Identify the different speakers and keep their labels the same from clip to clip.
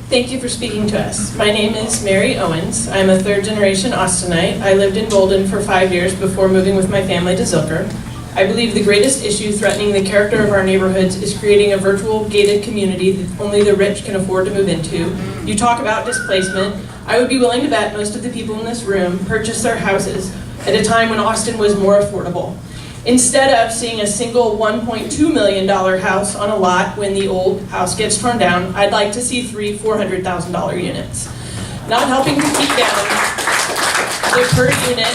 Speaker 1: Thank you for speaking to us. My name is Mary Owens. I'm a third-generation Austinite. I lived in Bouldin for 5 years before moving with my family to Zilker. I believe the greatest issue threatening the character of our neighborhoods is creating a virtual gated community that only the rich can afford to move into. You talk about displacement. I would be willing to bet most of the people in this room purchased their houses at a time when Austin was more affordable. Instead of seeing a single $1.2 million house on a lot when the old house gets torn down, I'd like to see 3 $400,000 units. Not helping to keep down the per unit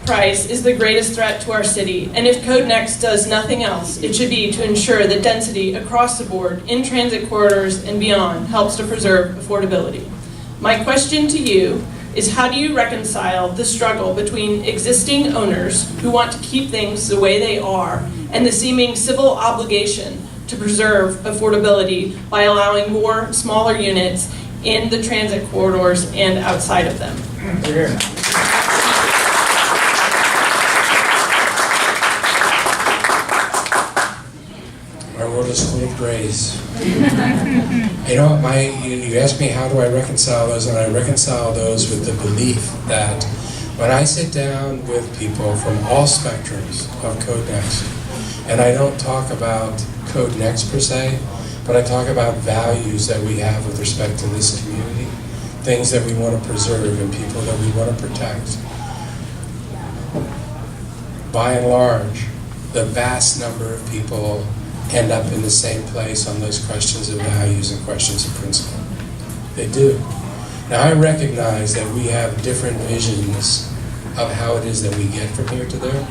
Speaker 1: price is the greatest threat to our city, and if CodeNEXT does nothing else, it should be to ensure that density across the board, in transit corridors and beyond, helps to preserve affordability. My question to you is, how do you reconcile the struggle between existing owners who want to keep things the way they are and the seeming civil obligation to preserve affordability by allowing more smaller units in the transit corridors and outside of them?
Speaker 2: My world is full of grays. You know, you ask me how do I reconcile those, and I reconcile those with the belief that when I sit down with people from all spectrums of CodeNEXT, and I don't talk about CodeNEXT per se, but I talk about values that we have with respect to this community, things that we want to preserve and people that we want to protect. By and large, the vast number of people end up in the same place on those questions of values and questions of principle. They do. Now I recognize that we have different visions of how it is that we get from here to there,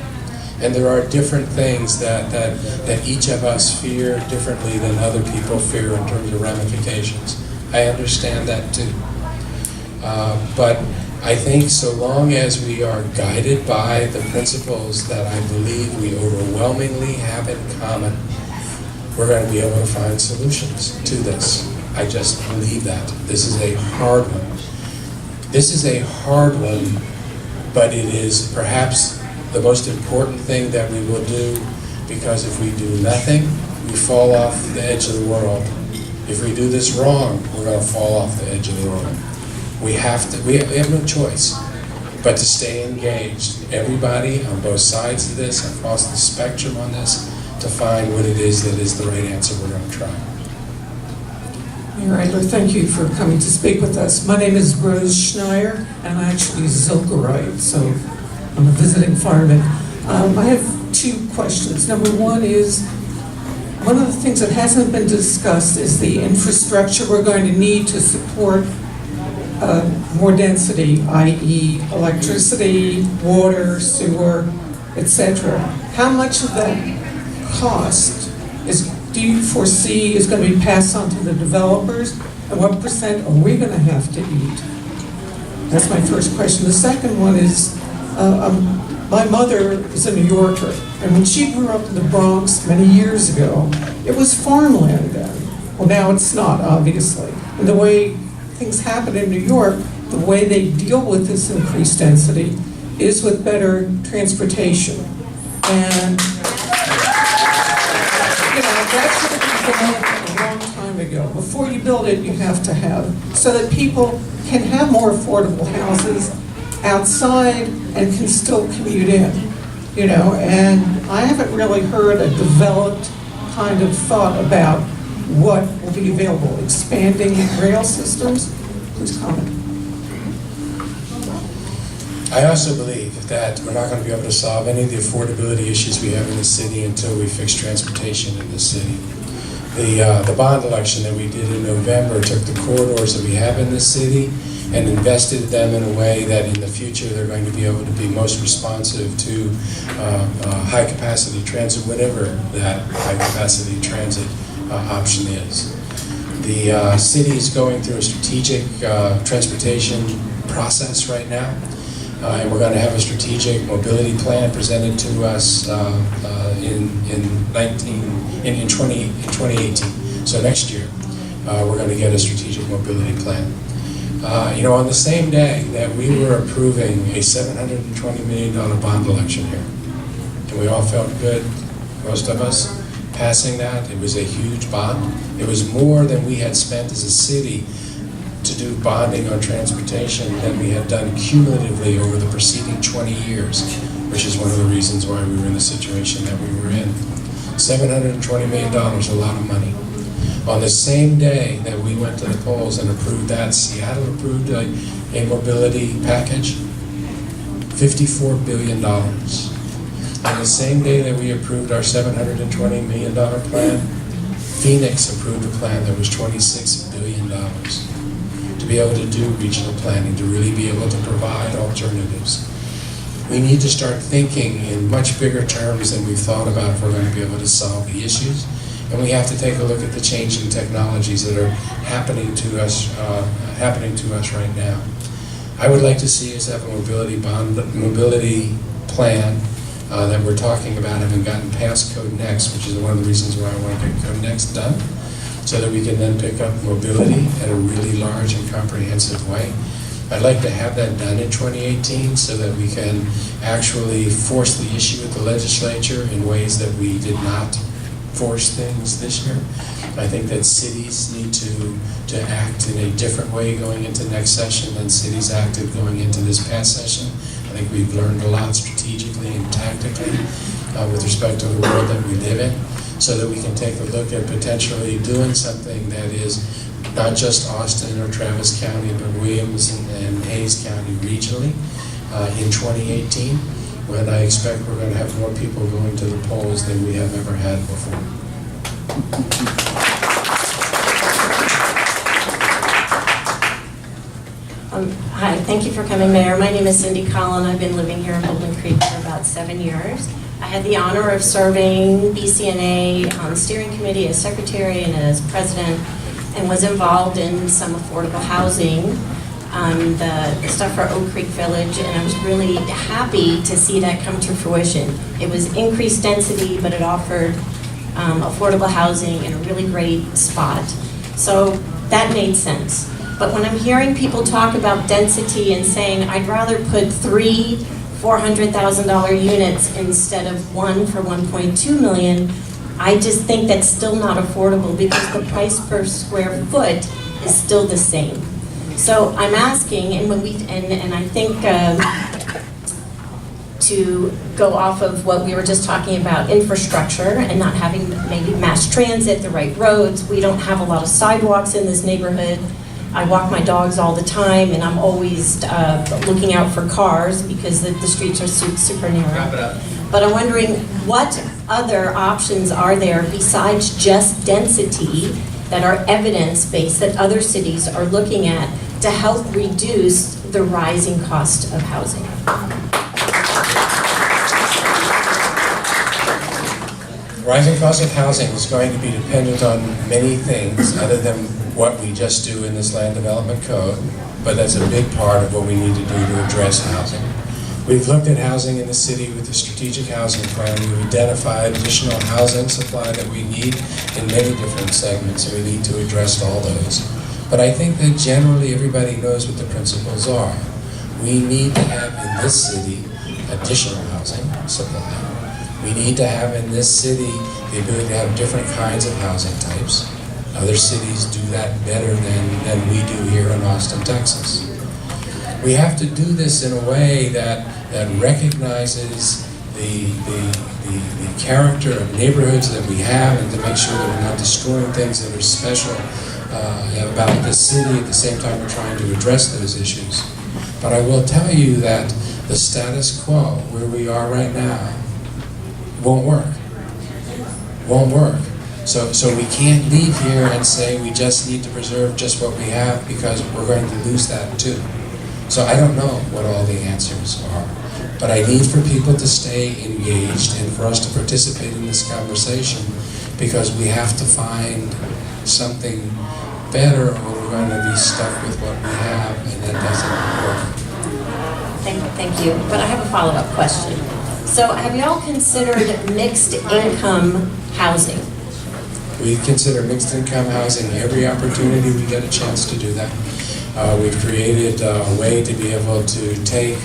Speaker 2: and there are different things that each of us fear differently than other people fear in terms of ramifications. I understand that too. But I think so long as we are guided by the principles that I believe we overwhelmingly have in common, we're going to be able to find solutions to this. I just believe that. This is a hard one. This is a hard one, but it is perhaps the most important thing that we will do, because if we do nothing, we fall off the edge of the world. If we do this wrong, we're going to fall off the edge of the world. We have no choice but to stay engaged. Everybody on both sides of this, across the spectrum on this, to find what it is that is the right answer we're going to try.
Speaker 3: Mayor Adler, thank you for coming to speak with us. My name is Rose Schneier, and I'm actually Zilkerite, so I'm a visiting fireman. I have 2 questions. Number one is, one of the things that hasn't been discussed is the infrastructure we're going to need to support more density, i.e. electricity, water, sewer, etc. How much of that cost do you foresee is going to be passed on to the developers, and what % are we going to have to eat? That's my first question. The second one is, my mother is a New Yorker, and when she grew up in the Bronx many years ago, it was farmland then. Well, now it's not, obviously. And the way things happen in New York, the way they deal with this increased density is with better transportation. And that should have been developed a long time ago. Before you build it, you have to have, so that people can have more affordable houses outside and can still commute in, and I haven't really heard a developed kind of thought about what will be available. Expanding rail systems? Please comment.
Speaker 2: I also believe that we're not going to be able to solve any of the affordability issues we have in the city until we fix transportation in the city. The bond election that we did in November took the corridors that we have in the city and invested them in a way that in the future they're going to be able to be most responsive to high-capacity transit, whatever that high-capacity transit option is. The city is going through a strategic transportation process right now. And we're going to have a strategic mobility plan presented to us in 2018. So next year, we're going to get a strategic mobility plan. On the same day that we were approving a $720 million bond election here, and we all felt good, most of us, passing that. It was a huge bond. It was more than we had spent as a city to do bonding on transportation than we had done cumulatively over the preceding 20 years, which is one of the reasons why we were in the situation that we were in. $720 million, a lot of money. On the same day that we went to the polls and approved that, Seattle approved a mobility package, $54 billion. On the same day that we approved our $720 million plan, Phoenix approved a plan that was $26 billion to be able to do regional planning, to really be able to provide alternatives. We need to start thinking in much bigger terms than we've thought about if we're going to be able to solve the issues. And we have to take a look at the changing technologies that are happening to us right now. I would like to see us have a mobility plan that we're talking about, having gotten past CodeNEXT, which is one of the reasons why I want to get CodeNEXT done, so that we can then pick up mobility in a really large and comprehensive way. I'd like to have that done in 2018 so that we can actually force the issue at the legislature in ways that we did not force things this year. I think that cities need to act in a different way going into next session than cities acted going into this past session. I think we've learned a lot strategically and tactically with respect to the world that we live in, so that we can take a look at potentially doing something that is not just Austin or Travis County, but Williams and Hayes County regionally in 2018, when I expect we're going to have more people going to the polls than we have ever had before.
Speaker 4: Hi, thank you for coming, Mayor. My name is Cindy Collin. I've been living here in Bouldin Creek for about 7 years. I had the honor of serving BCNA on the steering committee as secretary and as president, and was involved in some affordable housing, the stuff for Oak Creek Village, and I was really happy to see that come to fruition. It was increased density, but it offered affordable housing in a really great spot. So that made sense. But when I'm hearing people talk about density and saying, I'd rather put 3 $400,000 units instead of 1 for 1.2 million, I just think that's still not affordable because the price per square foot is still the same. So I'm asking, and I think to go off of what we were just talking about, infrastructure and not having maybe mass transit, the right roads. We don't have a lot of sidewalks in this neighborhood. I walk my dogs all the time, and I'm always looking out for cars because the streets are super narrow.
Speaker 5: Wrap it up.
Speaker 4: But I'm wondering, what other options are there besides just density that are evidence-based that other cities are looking at to help reduce the rising cost of housing?
Speaker 2: Rising cost of housing is going to be dependent on many things other than what we just do in this land development code, but that's a big part of what we need to do to address housing. We've looked at housing in the city with the strategic housing plan. We've identified additional housing supply that we need in many different segments, and we need to address all those. But I think that generally everybody knows what the principles are. We need to have in this city additional housing supply. We need to have in this city the ability to have different kinds of housing types. Other cities do that better than we do here in Austin, Texas. We have to do this in a way that recognizes the character of neighborhoods that we have, and to make sure that we're not destroying things that are special about the city at the same time we're trying to address those issues. But I will tell you that the status quo, where we are right now, won't work. Won't work. So we can't leave here and say we just need to preserve just what we have, because we're going to lose that too. So I don't know what all the answers are, but I need for people to stay engaged and for us to participate in this conversation, because we have to find something better, or we're going to be stuck with what we have, and that doesn't work.
Speaker 4: Thank you. But I have a follow-up question. So have you all considered mixed income housing?
Speaker 2: We consider mixed income housing every opportunity we get a chance to do that. We've created a way to be able to take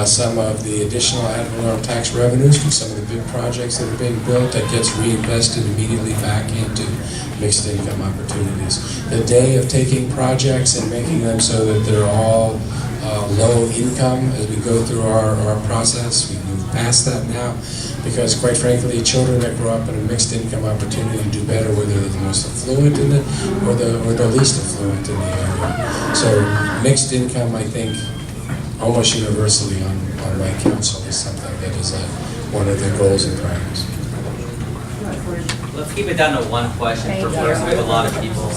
Speaker 2: some of the additional ad valorem tax revenues from some of the big projects that are being built that gets reinvested immediately back into mixed income opportunities. The day of taking projects and making them so that they're all low income as we go through our process, we move past that now, because quite frankly, children that grow up in a mixed income opportunity do better whether they're the most affluent in it or the least affluent in the area. So mixed income, I think, almost universally on my council is something that is one of the goals and priorities.
Speaker 5: Let's keep it down to one question per person. We have a lot of people.